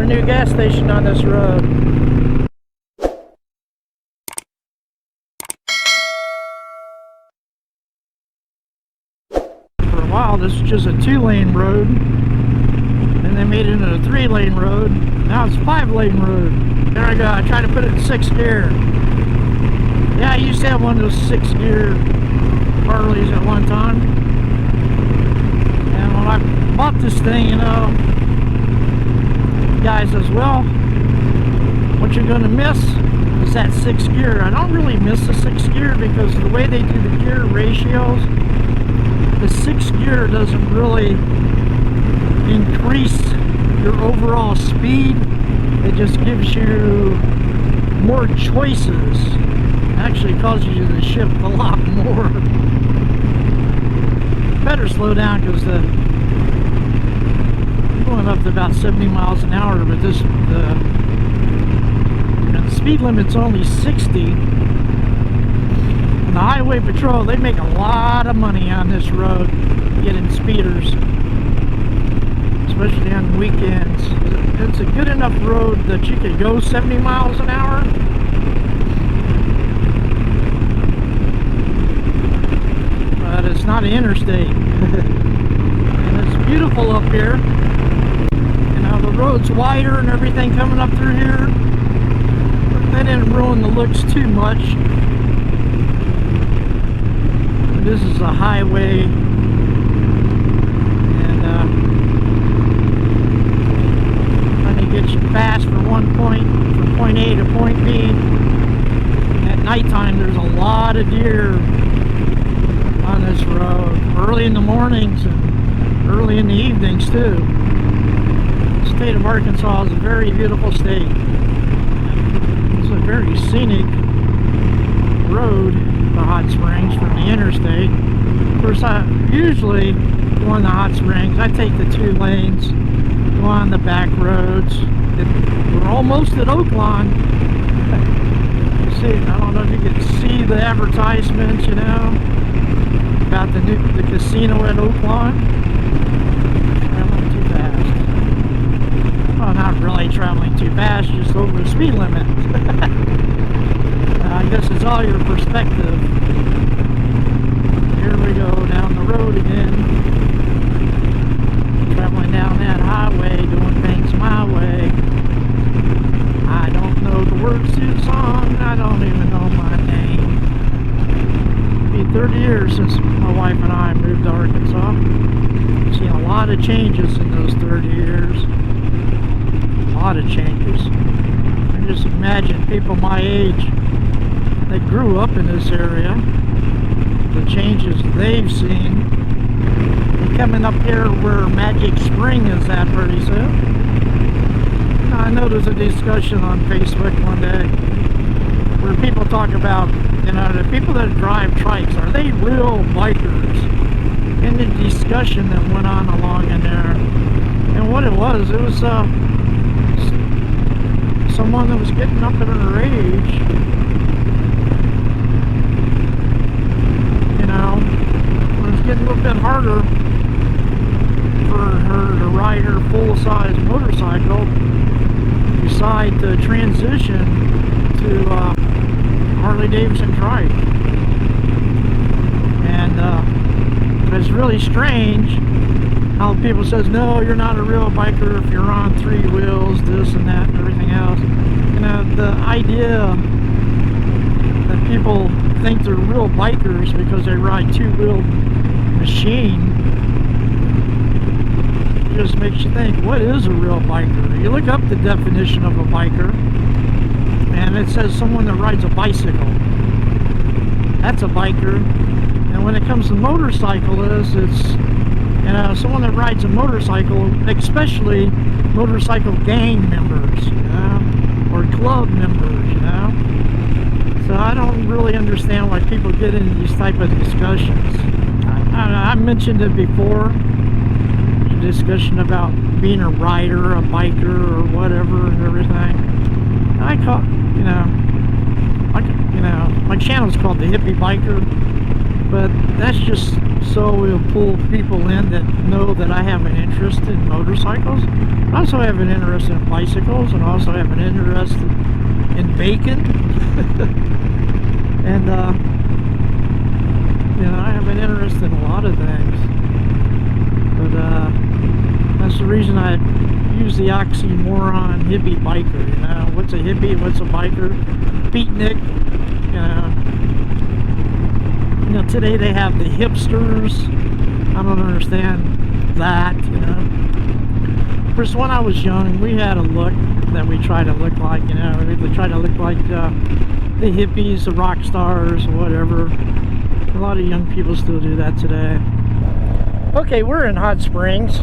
another new gas station on this road. For a while this was just a 2-lane road, then they made it into a 3-lane road. Now it's a 5-lane road. There I go, I tried to put it in 6th gear. Yeah, I used to have one of those 6th gear Harleys at one time. And when I bought this thing, you know, guy says, well, what you're going to miss is that 6th gear. I don't really miss the 6th gear because the way they do the gear ratios, the 6th gear doesn't really increase your overall speed. It just gives you more choices. It actually causes you to shift a lot more. Better slow down because I'm going up to about 70 miles an hour, but this the speed limit's only 60. And the highway patrol, they make a lot of money on this road getting speeders, especially on weekends. It's a good enough road that you could go 70 miles an hour. But it's not an interstate. And it's beautiful up here. You know, the road's wider and everything coming up through here. They didn't ruin the looks too much. This is a highway. Get you fast from one point, from point A to point B. At nighttime there's a lot of deer on this road, early in the mornings and early in the evenings too. The state of Arkansas is a very beautiful state. It's a very scenic road, the Hot Springs, from the interstate. Of course, I usually go in the Hot Springs. I take the 2 lanes, on the back roads. We're almost at Oaklawn. You see, I don't know if you can see the advertisements, you know, about the casino at Oaklawn. Traveling too fast. Well, not really traveling too fast, just over the speed limit. I guess it's all your perspective. Here we go down the road again. Traveling down that highway, doing things my way. I don't know the words to the song, I don't even know my name. It'll be 30 years since my wife and I moved to Arkansas. I've seen a lot of changes in those 30 years. A lot of changes. I just imagine people my age that grew up in this area, the changes they've seen. Coming up here where Magic Spring is at pretty soon. I know there's a discussion on Facebook one day where people talk about, you know, the people that drive trikes, are they real bikers? And the discussion that went on along in there. And what it was someone that was getting up at her age, you know, when it was getting a little bit harder for her to ride her full-size motorcycle, decide to transition to Harley-Davidson trike. And it's really strange how people says, no, you're not a real biker if you're on 3 wheels, this and that and everything else. You know, the idea that people think they're real bikers because they ride 2-wheel machine just makes you think, what is a real biker? You look up the definition of a biker and it says someone that rides a bicycle. That's a biker. And when it comes to motorcyclists, it's, you know, someone that rides a motorcycle, especially motorcycle gang members, you know, or club members, you know. So I don't really understand why people get into these type of discussions. I mentioned it before. Discussion about being a rider, a biker, or whatever, and everything. I call, you know, my channel is called The Hippie Biker. but that's just so we'll pull people in that know that I have an interest in motorcycles. I also have an interest in bicycles, and also have an interest in bacon. And you know, I have an interest in a lot of things, but that's the reason I use the oxymoron hippie biker. You know, what's a hippie, what's a biker? Beatnik. You know, today they have the hipsters. I don't understand that, you know. First, when I was young, we had a look that we try to look like, you know. We try to look like the hippies, the rock stars, whatever. A lot of young people still do that today. Okay, we're in Hot Springs.